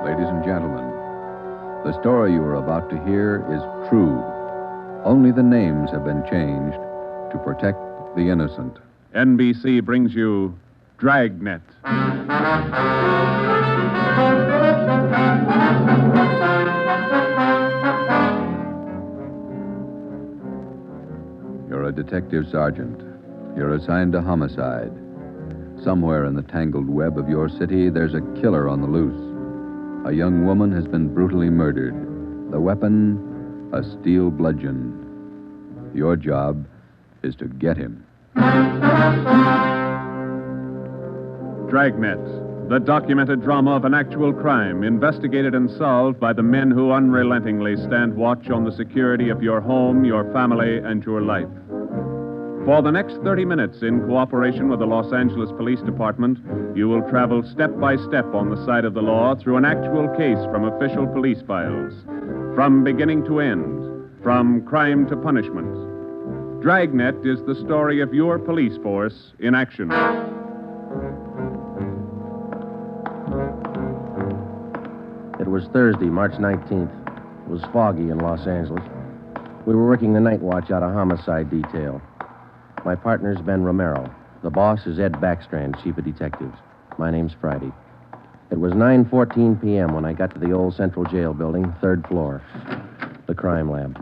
Ladies and gentlemen, the story you are about to hear is true. Only the names have been changed to protect the innocent. NBC brings you Dragnet. You're a detective sergeant. You're assigned to homicide. Somewhere in the tangled web of your city, there's a killer on the loose. A young woman has been brutally murdered. The weapon, a steel bludgeon. Your job is to get him. Dragnet, the documented drama of an actual crime, investigated and solved by the men who unrelentingly stand watch on the security of your home, your family, and your life. For the next 30 minutes, in cooperation with the Los Angeles Police Department, you will travel step by step on the side of the law through an actual case from official police files. From beginning to end, from crime to punishment. Dragnet is the story of your police force in action. It was Thursday, March 19th. It was foggy in Los Angeles. We were working the night watch out of homicide detail. My partner's Ben Romero. The boss is Ed Backstrand, chief of detectives. My name's Friday. It was 9:14 p.m. when I got to the old Central Jail building, third floor. The crime lab.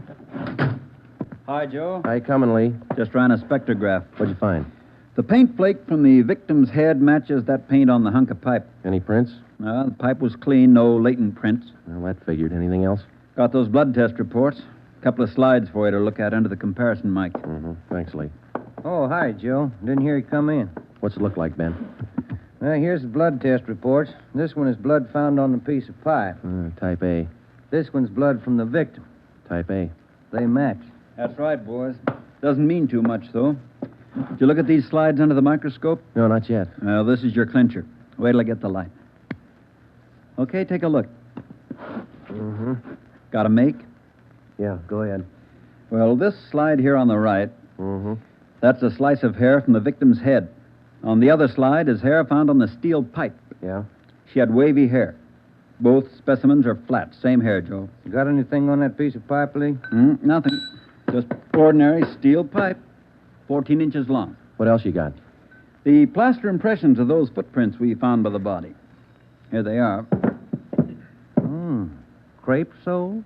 Hi, Joe. Hi, coming, Lee. Just ran a spectrograph. What'd you find? The paint flake from the victim's head matches that paint on the hunk of pipe. Any prints? The pipe was clean, no latent prints. Well, that figured. Anything else? Got those blood test reports. A couple of slides for you to look at under the comparison mic. Mm-hmm. Thanks, Lee. Oh, hi, Joe. Didn't hear you come in. What's it look like, Ben? Here's the blood test reports. This one is blood found on the piece of pipe. Type A. This one's blood from the victim. Type A. They match. That's right, boys. Doesn't mean too much, though. Did you look at these slides under the microscope? No, not yet. Well, this is your clincher. Wait till I get the light. Okay, take a look. Mm-hmm. Got a make? Yeah, go ahead. Well, this slide here on the right, Mm-hmm. that's a slice of hair from the victim's head. On the other slide is hair found on the steel pipe. Yeah? She had wavy hair. Both specimens are flat. Same hair, Joe. You got anything on that piece of pipe, Lee? Nothing. Just ordinary steel pipe, 14 inches long. What else you got? The plaster impressions of those footprints we found by the body. Here they are. Crepe soles?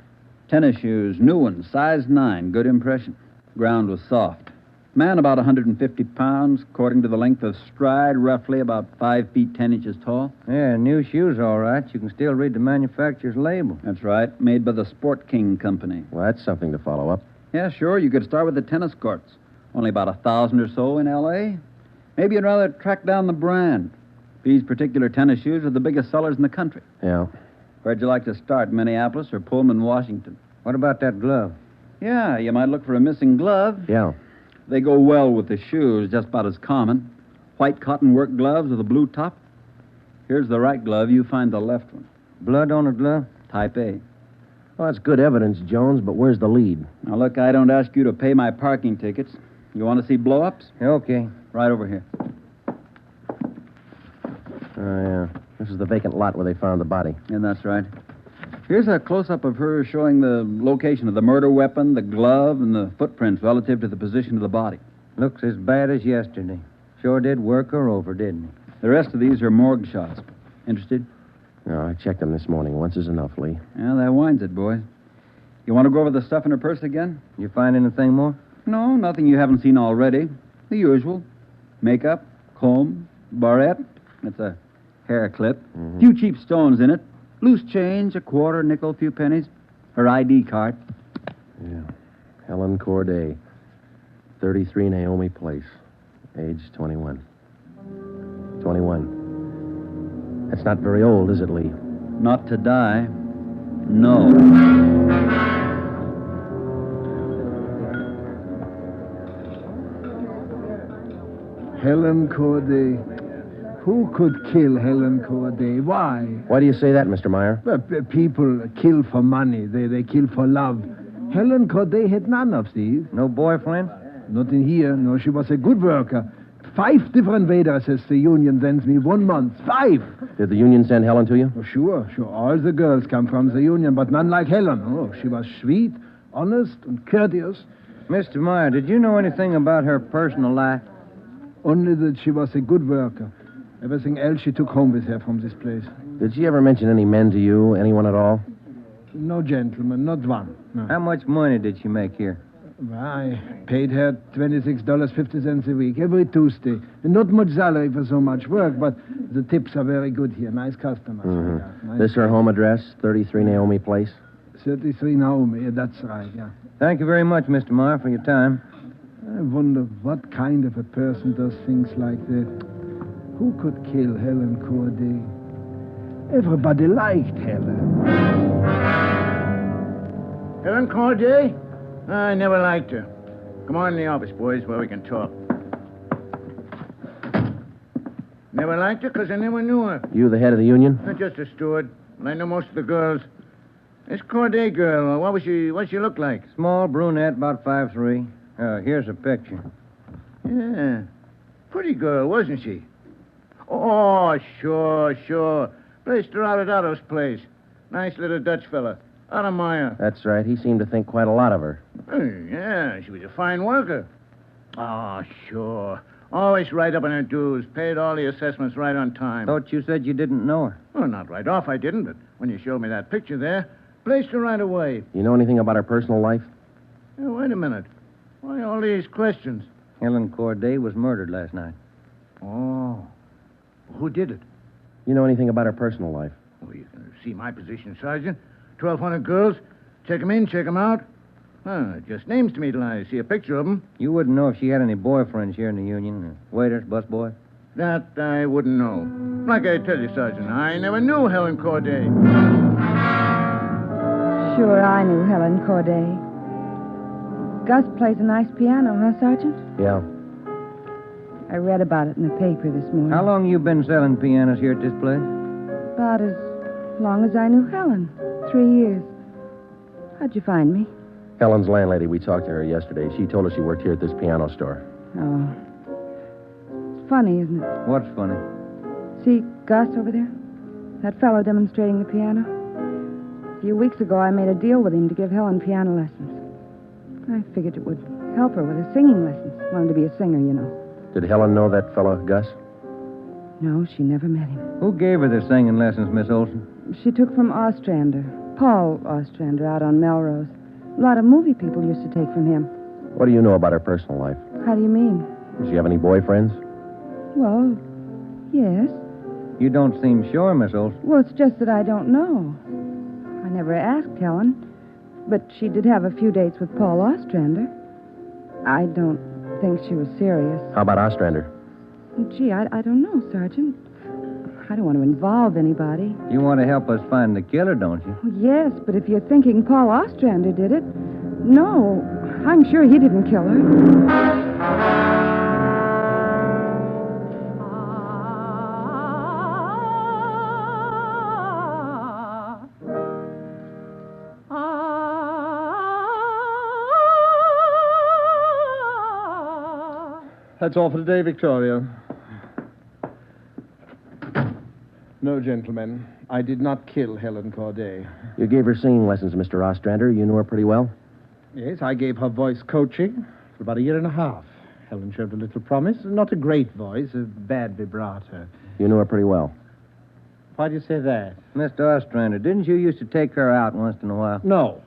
Tennis shoes, new ones, size 9, good impression. Ground was soft. Man about 150 pounds, according to the length of stride, roughly about 5 feet 10 inches tall. Yeah, new shoes, all right. You can still read the manufacturer's label. That's right, made by the Sport King Company. Well, that's something to follow up. Yeah, sure, you could start with the tennis courts. Only about 1,000 or so in L.A. Maybe you'd rather track down the brand. These particular tennis shoes are the biggest sellers in the country. Yeah. Where'd you like to start, Minneapolis or Pullman, Washington? What about that glove? Yeah, you might look for a missing glove. Yeah. They go well with the shoes, just about as common. White cotton work gloves with a blue top. Here's the right glove. You find the left one. Blood on a glove? Type A. Well, that's good evidence, Jones, but where's the lead? Now, look, I don't ask you to pay my parking tickets. You want to see blow-ups? Okay. Right over here. Oh, yeah. This is the vacant lot where they found the body. Yeah, that's right. Here's a close-up of her showing the location of the murder weapon, the glove, and the footprints relative to the position of the body. Looks as bad as yesterday. Sure did work her over, didn't he? The rest of these are morgue shots. Interested? No, I checked them this morning. Once is enough, Lee. Yeah, that winds it, boys. You want to go over the stuff in her purse again? You find anything more? No, nothing you haven't seen already. The usual. Makeup, comb, barrette. That's a hair clip. Mm-hmm. Few cheap stones in it. Loose change, a quarter, nickel, few pennies. Her ID card. Yeah. Helen Corday, 33 Naomi Place, age 21. 21. That's not very old, is it, Lee? Not to die. No. Helen Corday. Who could kill Helen Corday? Why? Why do you say that, Mr. Meyer? People kill for money. They kill for love. Helen Corday had none of these. No boyfriend? Not in here. No, she was a good worker. 5 different waitresses the union sends me 1 month. 5! Did the union send Helen to you? Oh, sure. All the girls come from the union, but none like Helen. Oh, she was sweet, honest, and courteous. Mr. Meyer, did you know anything about her personal life? Only that she was a good worker. Everything else she took home with her from this place. Did she ever mention any men to you? Anyone at all? No gentleman, not one. No. How much money did she make here? Well, I paid her $26.50 a week, every Tuesday. And not much salary for so much work, but the tips are very good here. Nice customers. Mm-hmm. Nice. This her home address, 33 Naomi Place? 33 Naomi, yeah, that's right, yeah. Thank you very much, Mr. Meyer, for your time. I wonder what kind of a person does things like that. Who could kill Helen Corday? Everybody liked Helen. Helen Corday? I never liked her. Come on in the office, boys, where we can talk. Never liked her because I never knew her. You the head of the union? Not just a steward. I know most of the girls. This Corday girl, what'd she look like? Small brunette, about 5'3". Here's a picture. Yeah. Pretty girl, wasn't she? Oh, sure. Placed her out at Otto's place. Nice little Dutch fella. Otto Meyer. That's right. He seemed to think quite a lot of her. Yeah, she was a fine worker. Oh, sure. Always right up on her dues. Paid all the assessments right on time. Thought you said you didn't know her. Well, not right off, I didn't, but when you showed me that picture there, placed her right away. You know anything about her personal life? Wait a minute. Why all these questions? Helen Corday was murdered last night. Oh. Who did it? You know anything about her personal life? Well, you can see my position, Sergeant. 1,200 girls. Check 'em in, check 'em out. Just names to me till I see a picture of 'em. You wouldn't know if she had any boyfriends here in the union, waiters, busboys? That I wouldn't know. Like I tell you, Sergeant, I never knew Helen Corday. Sure, I knew Helen Corday. Gus plays a nice piano, huh, Sergeant? Yeah. I read about it in the paper this morning. How long you been selling pianos here at this place? About as long as I knew Helen. 3 years. How'd you find me? Helen's landlady, we talked to her yesterday. She told us she worked here at this piano store. Oh. It's funny, isn't it? What's funny? See Gus over there? That fellow demonstrating the piano? A few weeks ago, I made a deal with him to give Helen piano lessons. I figured it would help her with her singing lessons. Wanted to be a singer, you know. Did Helen know that fellow, Gus? No, she never met him. Who gave her the singing lessons, Miss Olson? She took from Ostrander. Paul Ostrander out on Melrose. A lot of movie people used to take from him. What do you know about her personal life? How do you mean? Does she have any boyfriends? Well, yes. You don't seem sure, Miss Olson. Well, it's just that I don't know. I never asked Helen. But she did have a few dates with Paul Ostrander. I don't think she was serious. How about Ostrander? Gee, I don't know, Sergeant. I don't want to involve anybody. You want to help us find the killer, don't you? Well, yes, but if you're thinking Paul Ostrander did it, no, I'm sure he didn't kill her. That's all for today, Victoria. No, gentlemen. I did not kill Helen Corday. You gave her singing lessons, Mr. Ostrander. You knew her pretty well? Yes, I gave her voice coaching for about 1.5 years. Helen showed a little promise. Not a great voice, a bad vibrato. You knew her pretty well? Why do you say that? Mr. Ostrander, didn't you used to take her out once in a while? No,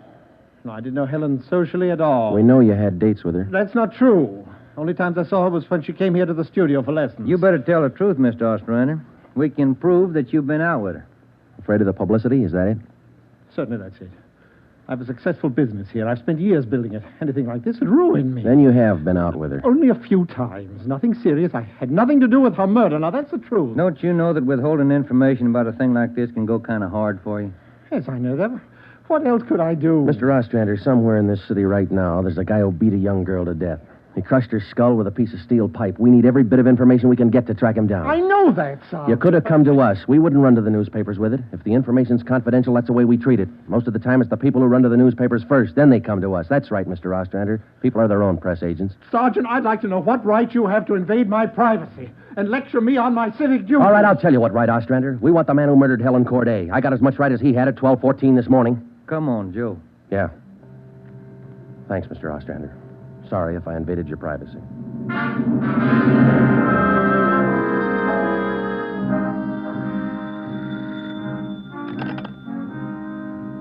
I didn't know Helen socially at all. We know you had dates with her. That's not true. Only times I saw her was when she came here to the studio for lessons. You better tell the truth, Mr. Ostrander. We can prove that you've been out with her. Afraid of the publicity, is that it? Certainly that's it. I have a successful business here. I've spent years building it. Anything like this would ruin me. Then you have been out with her. Only a few times. Nothing serious. I had nothing to do with her murder. Now, that's the truth. Don't you know that withholding information about a thing like this can go kind of hard for you? Yes, I know that. What else could I do? Mr. Ostrander, somewhere in this city right now, there's a guy who beat a young girl to death. He crushed her skull with a piece of steel pipe. We need every bit of information we can get to track him down. I know that, Sergeant. You could have come to us. We wouldn't run to the newspapers with it. If the information's confidential, that's the way we treat it. Most of the time, it's the people who run to the newspapers first. Then they come to us. That's right, Mr. Ostrander. People are their own press agents. Sergeant, I'd like to know what right you have to invade my privacy and lecture me on my civic duty. All right, I'll tell you what right, Ostrander. We want the man who murdered Helen Corday. I got as much right as he had at 12:14 this morning. Come on, Joe. Yeah. Thanks, Mr. Ostrander. Sorry if I invaded your privacy.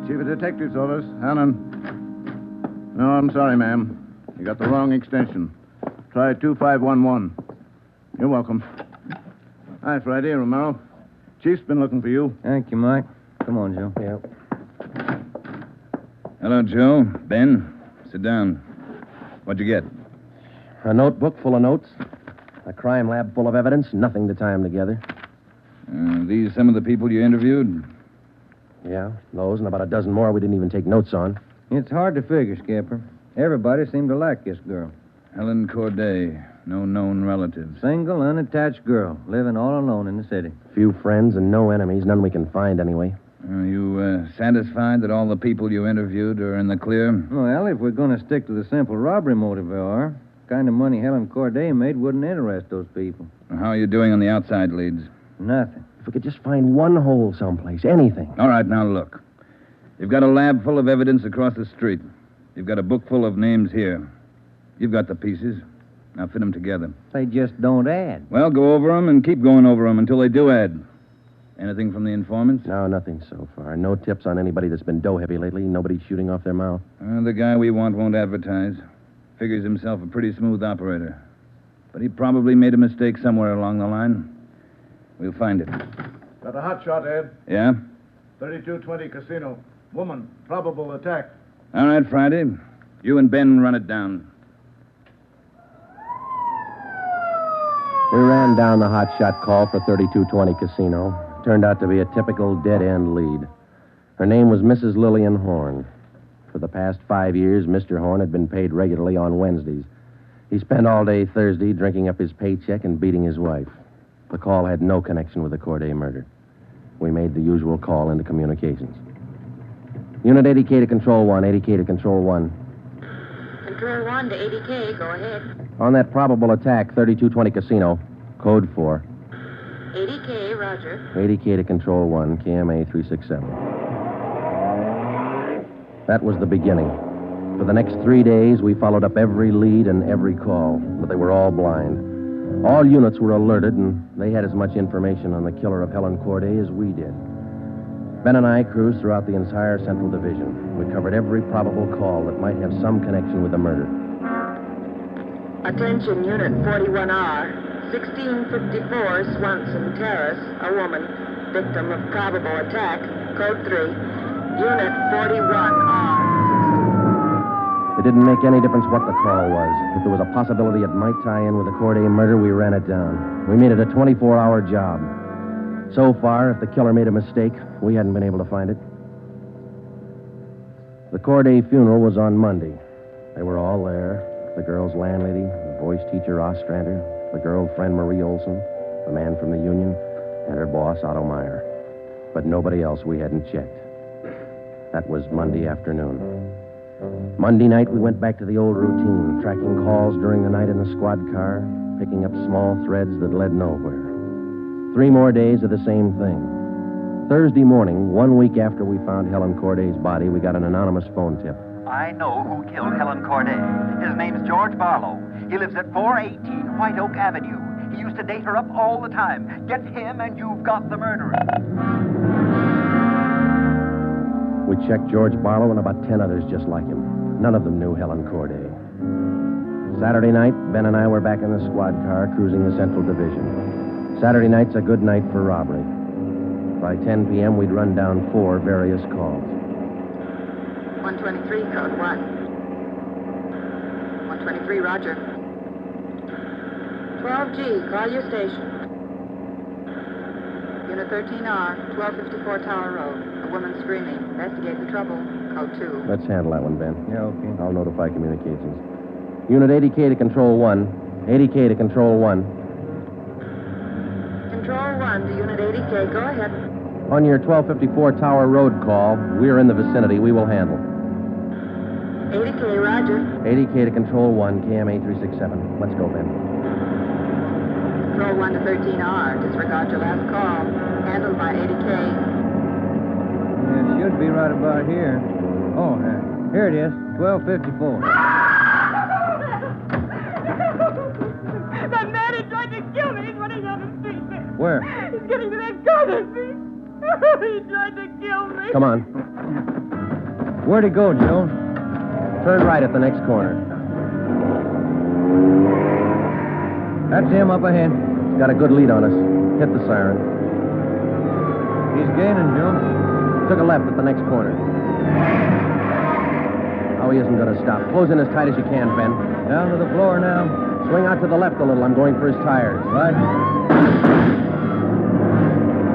Chief of Detective's Office, Helen. No, I'm sorry, ma'am. You got the wrong extension. Try 2511. You're welcome. Hi, Friday, Romero. Chief's been looking for you. Thank you, Mike. Come on, Joe. Yeah. Hello, Joe. Ben, sit down. What'd you get? A notebook full of notes. A crime lab full of evidence. Nothing to tie them together. These some of the people you interviewed? Yeah, those and about a dozen more we didn't even take notes on. It's hard to figure, Skipper. Everybody seemed to like this girl. Helen Corday. No known relatives. Single, unattached girl, living all alone in the city. Few friends and no enemies. None we can find anyway. Are you satisfied that all the people you interviewed are in the clear? Well, if we're going to stick to the simple robbery motive we are, the kind of money Helen Corday made wouldn't interest those people. How are you doing on the outside leads? Nothing. If we could just find one hole someplace, anything. All right, now look. You've got a lab full of evidence across the street. You've got a book full of names here. You've got the pieces. Now fit them together. They just don't add. Well, go over them and keep going over them until they do add. Anything from the informants? No, nothing so far. No tips on anybody that's been dough-heavy lately. Nobody shooting off their mouth. The guy we want won't advertise. Figures himself a pretty smooth operator. But he probably made a mistake somewhere along the line. We'll find it. Got a hot shot, Ed. Yeah? 3220 Casino. Woman. Probable attack. All right, Friday. You and Ben run it down. We ran down the hot shot call for 3220 Casino. Turned out to be a typical dead-end lead. Her name was Mrs. Lillian Horn. For the past 5 years, Mr. Horn had been paid regularly on Wednesdays. He spent all day Thursday drinking up his paycheck and beating his wife. The call had no connection with the Corday murder. We made the usual call into communications. Unit 80K to Control 1, 80K to Control 1. Control 1 to 80K, go ahead. On that probable attack, 3220 Casino, code 4. 80K, roger. 80K to Control 1, KMA 367. That was the beginning. For the next 3 days, we followed up every lead and every call, but they were all blind. All units were alerted, and they had as much information on the killer of Helen Corday as we did. Ben and I cruised throughout the entire Central Division. We covered every probable call that might have some connection with the murder. Attention, Unit 41R. 1654 Swanson Terrace, a woman, victim of probable attack, code 3. Unit 41R. It didn't make any difference what the call was. If there was a possibility it might tie in with the Corday murder, we ran it down. We made it a 24-hour job. So far, if the killer made a mistake, we hadn't been able to find it. The Corday funeral was on Monday. They were all there. The girl's landlady, the voice teacher Ostrander, the girlfriend Marie Olson, the man from the union, and her boss Otto Meyer. But nobody else we hadn't checked. That was Monday afternoon. Monday night, we went back to the old routine, tracking calls during the night in the squad car, picking up small threads that led nowhere. 3 more days of the same thing. Thursday morning, 1 week after we found Helen Corday's body, we got an anonymous phone tip. I know who killed Helen Corday. His name's George Barlow. He lives at 418 White Oak Avenue. He used to date her up all the time. Get him and you've got the murderer. We checked George Barlow and about 10 others just like him. None of them knew Helen Corday. Saturday night, Ben and I were back in the squad car cruising the Central Division. Saturday night's a good night for robbery. By 10 p.m., we'd run down 4 various calls. 123, code 1. 123, roger. 12G, call your station. Unit 13R, 1254 Tower Road. A woman screaming. Investigate the trouble. Code 2. Let's handle that one, Ben. Yeah, okay. I'll notify communications. Unit 80K to Control 1. 80K to Control 1. Control 1 to Unit 80K. Go ahead. On your 1254 Tower Road call, we're in the vicinity. We will handle. 80K, roger. 80K to Control 1, KMA 367. Let's go, Ben. Control 1 to 13R. Disregard your last call. Handled by 80K. Yeah, it should be right about here. Oh, here it is. 1254. That man who tried to kill me is running down the street there. Where? He's getting to that corner street. He tried to kill me. Come on. Where'd he go, Joe? Turn right at the next corner. That's him up ahead. He's got a good lead on us. Hit the siren. He's gaining, Joe. Took a left at the next corner. Oh, he isn't going to stop. Close in as tight as you can, Ben. Down to the floor now. Swing out to the left a little. I'm going for his tires. Right.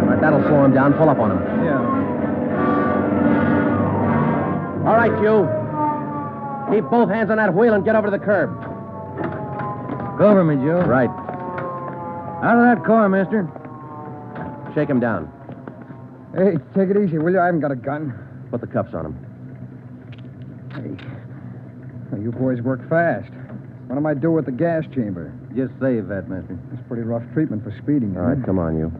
All right, that'll slow him down. Pull up on him. Yeah. All right, you. Keep both hands on that wheel and get over to the curb. Cover me, Joe. Right. Out of that car, mister. Shake him down. Hey, take it easy, will you? I haven't got a gun. Put the cuffs on him. Hey, well, you boys work fast. What am I do with the gas chamber? Just save that, mister. It's pretty rough treatment for speeding. All right, come on, you.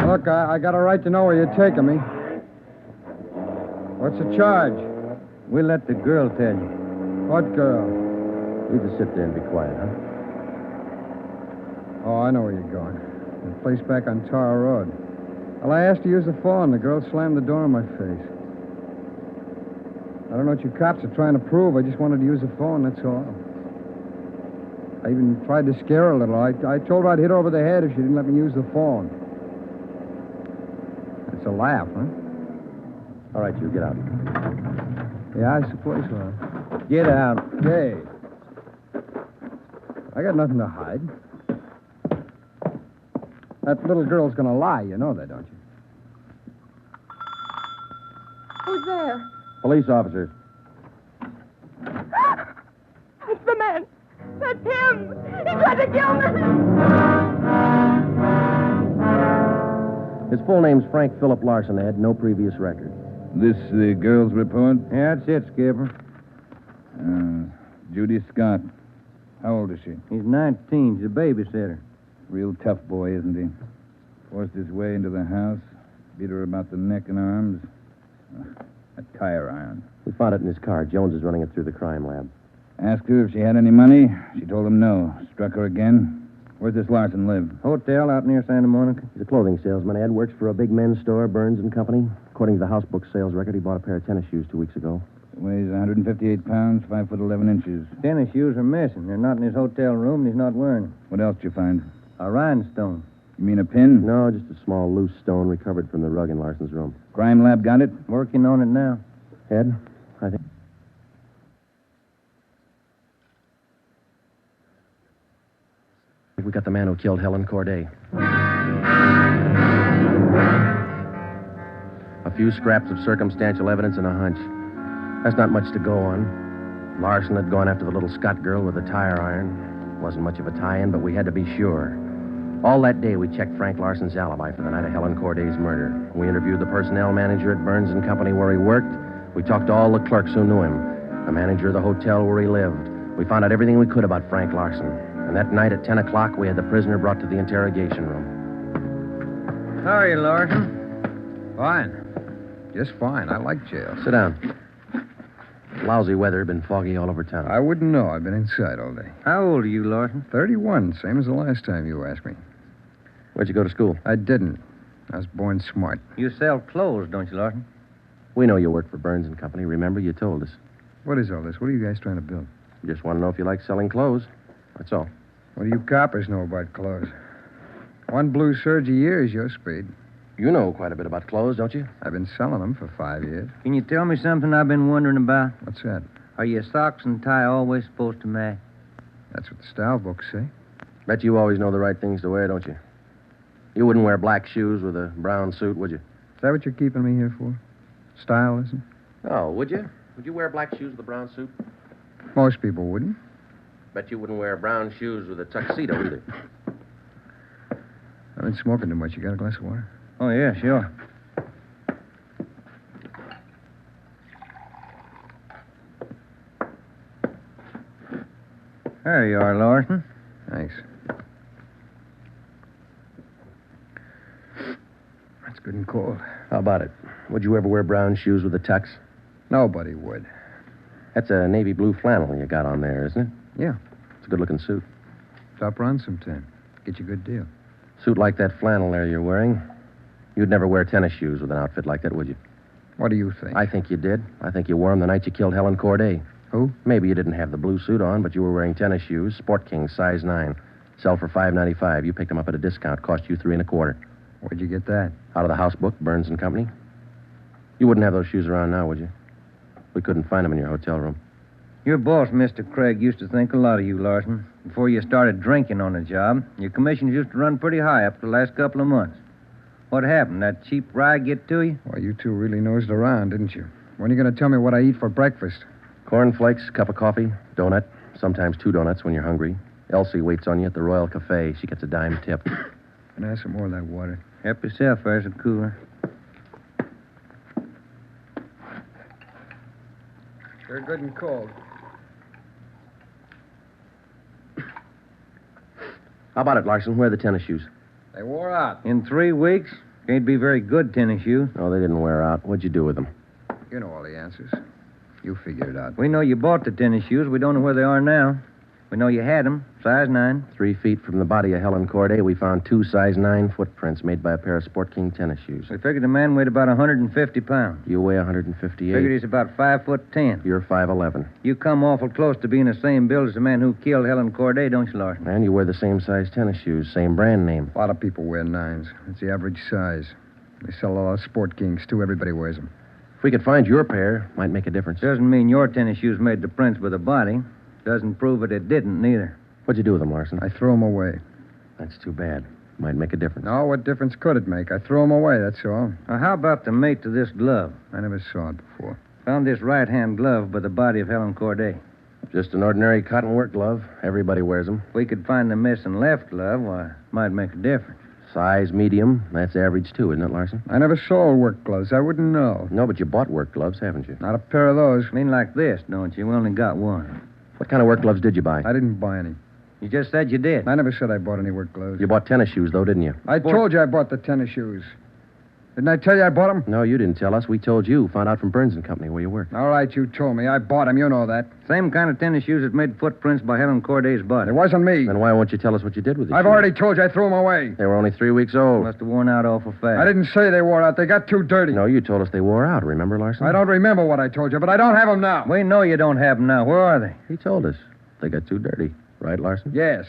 Look, I got a right to know where you're taking me. What's the charge? We'll let the girl tell you. What girl? You just sit there and be quiet, huh? Oh, I know where you're going. The place back on Tower Road. Well, I asked to use the phone. The girl slammed the door in my face. I don't know what you cops are trying to prove. I just wanted to use the phone, that's all. I even tried to scare her a little. I told her I'd hit her over the head if she didn't let me use the phone. It's a laugh, huh? All right, you, get out. Yeah, I suppose so. Get out. Hey. I got nothing to hide. That little girl's gonna lie. You know that, don't you? Who's there? Police officers. It's the man. That's him. He tried to kill me. His full name's Frank Philip Larson. They had no previous record. This the girl's report? Yeah, that's it, Skipper. Judy Scott. How old is she? He's 19. She's a babysitter. Real tough boy, isn't he? Forced his way into the house, beat her about the neck and arms. A tire iron. We found it in his car. Jones is running it through the crime lab. Asked her if she had any money. She told him no. Struck her again. Where's this Larson live? Hotel out near Santa Monica. He's a clothing salesman, Ed. Works for a big men's store, Burns and Company. According to the house book sales record, he bought a pair of tennis shoes 2 weeks ago. Weighs 158 pounds, 5 foot 11 inches. Tennis shoes are missing. They're not in his hotel room, and he's not wearing them. What else did you find? A rhinestone. You mean a pin? No, just a small loose stone recovered from the rug in Larson's room. Crime lab got it? Working on it now. Ed, I think... We got the man who killed Helen Corday. A few scraps of circumstantial evidence and a hunch. That's not much to go on. Larson had gone after the little Scott girl with a tire iron. Wasn't much of a tie-in, but we had to be sure. All that day, we checked Frank Larson's alibi for the night of Helen Corday's murder. We interviewed the personnel manager at Burns and Company where he worked. We talked to all the clerks who knew him, the manager of the hotel where he lived. We found out everything we could about Frank Larson. And that night at 10 o'clock, we had the prisoner brought to the interrogation room. How are you, Larson? Fine. Just fine. I like jail. Sit down. Lousy weather, been foggy all over town. I wouldn't know. I've been inside all day. How old are you, Larson? 31, same as the last time you asked me. Where'd you go to school? I didn't. I was born smart. You sell clothes, don't you, Larson? We know you work for Burns and Company. Remember, you told us. What is all this? What are you guys trying to build? Just want to know if you like selling clothes. That's all. What do you coppers know about clothes? One blue serge a year is your speed. You know quite a bit about clothes, don't you? I've been selling them for 5 years. Can you tell me something I've been wondering about? What's that? Are your socks and tie always supposed to match? That's what the style books say. Bet you always know the right things to wear, don't you? You wouldn't wear black shoes with a brown suit, would you? Is that what you're keeping me here for? Stylism? Oh, would you? Would you wear black shoes with a brown suit? Most people wouldn't. Bet you wouldn't wear brown shoes with a tuxedo either. I've been smoking too much. You got a glass of water? Oh, yeah, sure. There you are, Larson. Thanks. That's good and cold. How about it? Would you ever wear brown shoes with a tux? Nobody would. That's a navy blue flannel you got on there, isn't it? Yeah. It's a good-looking suit. Stop around sometime. Get you a good deal. Suit like that flannel there you're wearing. You'd never wear tennis shoes with an outfit like that, would you? What do you think? I think you did. I think you wore them the night you killed Helen Corday. Who? Maybe you didn't have the blue suit on, but you were wearing tennis shoes, Sport King, size 9. Sell for $5.95. You picked them up at a discount. Cost you $3 1/4. Where'd you get that? Out of the house book, Burns and Company. You wouldn't have those shoes around now, would you? We couldn't find them in your hotel room. Your boss, Mr. Craig, used to think a lot of you, Larson. Before you started drinking on the job, your commissions used to run pretty high up the last couple of months. What happened? That cheap rye get to you? Well, you two really nosed around, didn't you? When are you going to tell me what I eat for breakfast? Cornflakes, cup of coffee, donut, sometimes 2 donuts when you're hungry. Elsie waits on you at the Royal Cafe. She gets a dime tip. Can I have some more of that water? Help yourself, there's a cooler. They're good and cold. How about it, Larson? Where are the tennis shoes? They wore out. In 3 weeks? Can't be very good tennis shoes. No, they didn't wear out. What'd you do with them? You know all the answers. You figure it out. We know you bought the tennis shoes. We don't know where they are now. We know you had them, size 9. 3 feet from the body of Helen Corday, we found 2 size 9 footprints made by a pair of Sport King tennis shoes. We figured the man weighed about 150 pounds. You weigh 158. Figured he's about 5'10". You're 5'11". You come awful close to being the same build as the man who killed Helen Corday, don't you, Larson? And you wear the same size tennis shoes, same brand name. A lot of people wear 9s. It's the average size. They sell a lot of Sport Kings, too. Everybody wears them. If we could find your pair, might make a difference. Doesn't mean your tennis shoes made the prints with the body. Doesn't prove it didn't, neither. What'd you do with them, Larson? I threw them away. That's too bad. Might make a difference. No, what difference could it make? I threw them away, that's all. Now, how about the mate to this glove? I never saw it before. Found this right-hand glove by the body of Helen Corday. Just an ordinary cotton work glove. Everybody wears them. If we could find the missing left glove, why, it might make a difference. Size medium. That's average, too, isn't it, Larson? I never sold work gloves. I wouldn't know. No, but you bought work gloves, haven't you? Not a pair of those. I mean like this, don't you? We only got one. What kind of work gloves did you buy? I didn't buy any. You just said you did. I never said I bought any work gloves. You bought tennis shoes, though, didn't you? I told you I bought the tennis shoes. Didn't I tell you I bought them? No, you didn't tell us. We told you. Found out from Burns and Company where you work. All right, you told me. I bought them. You know that. Same kind of tennis shoes that made footprints by Helen Corday's body. It wasn't me. Then why won't you tell us what you did with these I've shoes? already told you I threw them away. They were only 3 weeks old. Must have worn out awful fast. I didn't say they wore out. They got too dirty. No, you told us they wore out. Remember, Larson? I don't remember what I told you, but I don't have them now. We know you don't have them now. Where are they? He told us. They got too dirty. Right, Larson? Yes.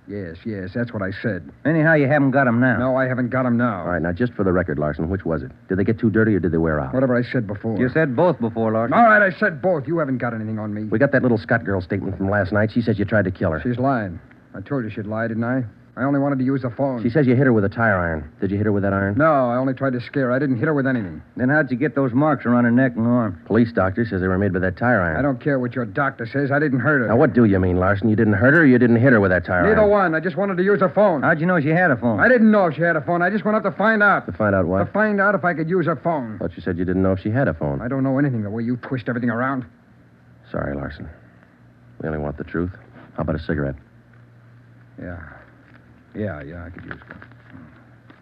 Yes, that's what I said. Anyhow, you haven't got them now. No, I haven't got them now. All right, now, just for the record, Larson, which was it? Did they get too dirty or did they wear out? Whatever I said before. You said both before, Larson. All right, I said both. You haven't got anything on me. We got that little Scott girl statement from last night. She says you tried to kill her. She's lying. I told you she'd lie, didn't I? I only wanted to use the phone. She says you hit her with a tire iron. Did you hit her with that iron? No, I only tried to scare her. I didn't hit her with anything. Then how'd you get those marks around her neck and arm? Police doctor says they were made by that tire iron. I don't care what your doctor says. I didn't hurt her. Now, what do you mean, Larson? You didn't hurt her or you didn't hit her with that tire Neither iron? one. I just wanted to use her phone. How'd you know she had a phone? I didn't know if she had a phone. I just went up to find out. To find out what? To find out if I could use her phone. Thought you said you didn't know if she had a phone. I don't know anything the way you twist everything around. Sorry, Larson. We only want the truth. How about a cigarette? Yeah, I could use one.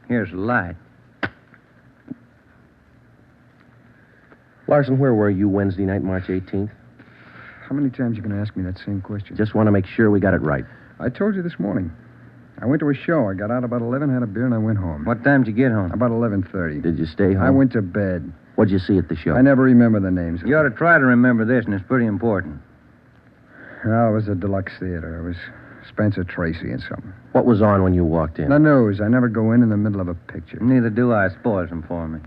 Here's the light. Larson, where were you Wednesday night, March 18th? How many times you going to ask me that same question? Just want to make sure we got it right. I told you this morning. I went to a show. I got out about 11, had a beer, and I went home. What time did you get home? About 11:30. Did you stay home? I went to bed. What'd you see at the show? I never remember the names. You ought to try to remember this, and it's pretty important. Well, it was a deluxe theater. It was Spencer Tracy and something. What was on when you walked in? The news. I never go in the middle of a picture. Neither do I. Spoils them for me.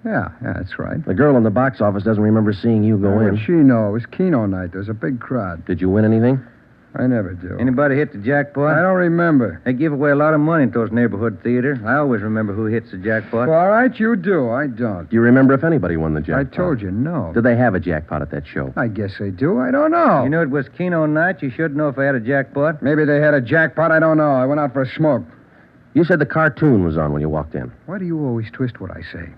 Yeah, that's right. The girl in the box office doesn't remember seeing you go in. What'd she know? It was Keno night. There was a big crowd. Did you win anything? I never do. Anybody hit the jackpot? I don't remember. They give away a lot of money at those neighborhood theaters. I always remember who hits the jackpot. Well, all right, you do. I don't. Do you remember if anybody won the jackpot? I told you, no. Did they have a jackpot at that show? I guess they do. I don't know. You know it was Keno night. You should know if I had a jackpot. Maybe they had a jackpot. I don't know. I went out for a smoke. You said the cartoon was on when you walked in. Why do you always twist what I say?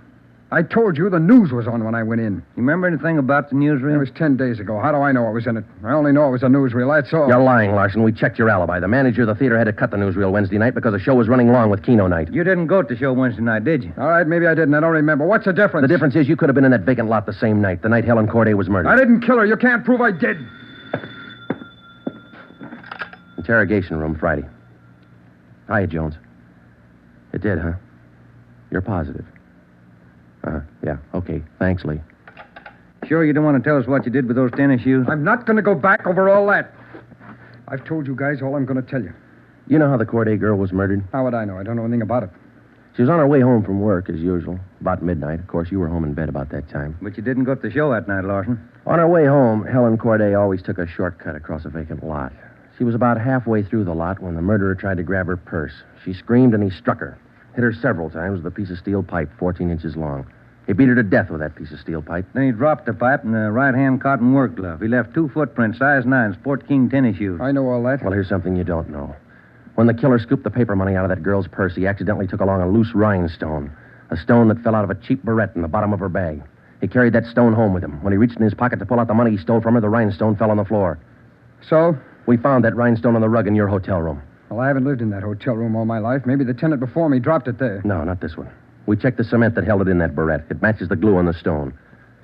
I told you the news was on when I went in. You remember anything about the newsreel? It was 10 days ago. How do I know what was in it? I only know it was a newsreel, that's all. You're lying, Larson. We checked your alibi. The manager of the theater had to cut the newsreel Wednesday night because the show was running long with Keno night. You didn't go to the show Wednesday night, did you? All right, maybe I didn't. I don't remember. What's the difference? The difference is you could have been in that vacant lot the same night, the night Helen Corday was murdered. I didn't kill her. You can't prove I did. Interrogation room, Friday. Hiya, Jones. It did, huh? You're positive. Yeah, okay. Thanks, Lee. Sure you don't want to tell us what you did with those tennis shoes? I'm not going to go back over all that. I've told you guys all I'm going to tell you. You know how the Corday girl was murdered? How would I know? I don't know anything about it. She was on her way home from work, as usual, about midnight. Of course, you were home in bed about that time. But you didn't go to the show that night, Larson. On her way home, Helen Corday always took a shortcut across a vacant lot. She was about halfway through the lot when the murderer tried to grab her purse. She screamed and he struck her. Hit her several times with a piece of steel pipe 14 inches long. He beat her to death with that piece of steel pipe. Then he dropped the pipe in the right-hand cotton work glove. He left 2 footprints, size 9, Sport King tennis shoes. I know all that. Well, here's something you don't know. When the killer scooped the paper money out of that girl's purse, he accidentally took along a loose rhinestone, a stone that fell out of a cheap barrette in the bottom of her bag. He carried that stone home with him. When he reached in his pocket to pull out the money he stole from her, the rhinestone fell on the floor. So? We found that rhinestone on the rug in your hotel room. Well, I haven't lived in that hotel room all my life. Maybe the tenant before me dropped it there. No, not this one. We checked the cement that held it in that barrette. It matches the glue on the stone.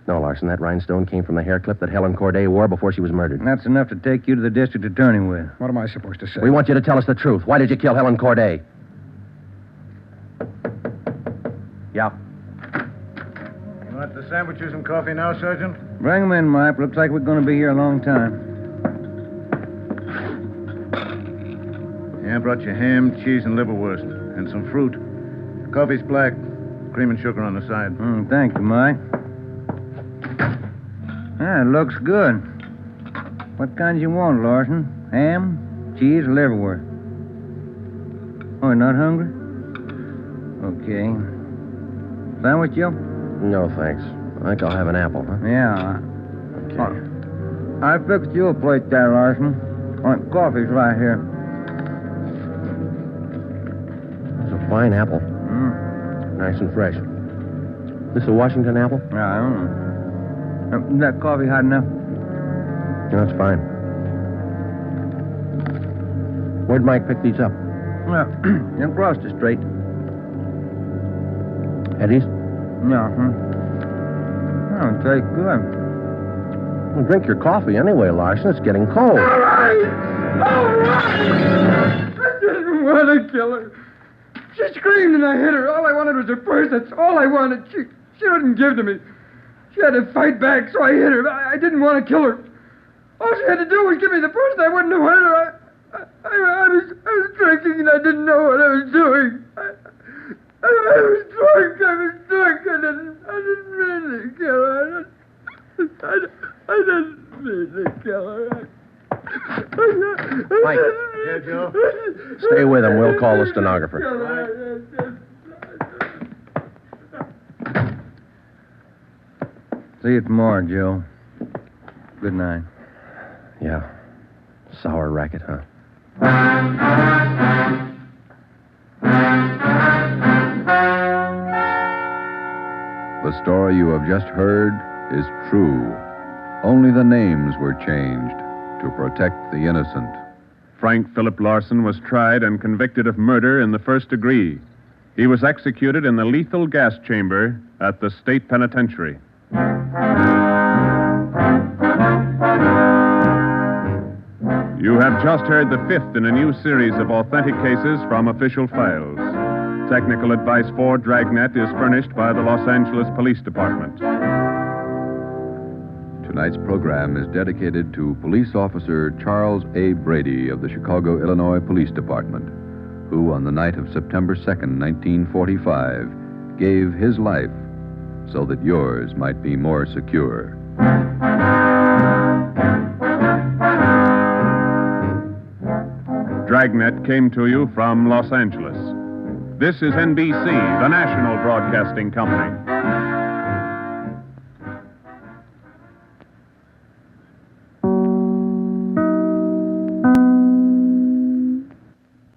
No, Larson, that rhinestone came from the hair clip that Helen Corday wore before she was murdered. And that's enough to take you to the district attorney with. What am I supposed to say? We want you to tell us the truth. Why did you kill Helen Corday? Yeah. You want the sandwiches and coffee now, Sergeant? Bring them in, Mike. Looks like we're going to be here a long time. Yeah, I brought you ham, cheese, and liverwurst. And some fruit. Coffee's black. Cream and sugar on the side. Thank you, Mike. It looks good. What kinds you want, Larson? Ham, cheese, or liverwurst? Oh, you're not hungry? Okay. Sandwich, Joe? No, thanks. I think I'll have an apple, huh? Yeah. Okay. I fixed you a plate there, Larson. Coffee's right here. It's a fine apple. Nice and fresh. This a Washington apple? Yeah, I don't know. Is that coffee hot enough? No, it's fine. Where'd Mike pick these up? Well, across the street. Eddie's? Yeah, Oh, it tastes good. Well, drink your coffee anyway, Larson. It's getting cold. All right! I didn't want to kill her. She screamed and I hit her. All I wanted was her purse. That's all I wanted. She wouldn't give to me. She had to fight back, so I hit her. I didn't want to kill her. All she had to do was give me the purse, and I wouldn't have hurt her. I was drinking, and I didn't know what I was doing. I was drunk. I didn't mean to kill her. I didn't mean to kill her. Mike. Yeah, Joe? Stay with him. We'll call the stenographer. See you tomorrow, Joe. Good night. Yeah. Sour racket, huh? The story you have just heard is true. Only the names were changed to protect the innocent. Frank Philip Larson was tried and convicted of murder in the first degree. He was executed in the lethal gas chamber at the state penitentiary. You have just heard the 5th in a new series of authentic cases from official files. Technical advice for Dragnet is furnished by the Los Angeles Police Department. Tonight's program is dedicated to Police Officer Charles A. Brady of the Chicago, Illinois Police Department, who on the night of September 2nd, 1945, gave his life so that yours might be more secure. Dragnet came to you from Los Angeles. This is NBC, the national broadcasting company.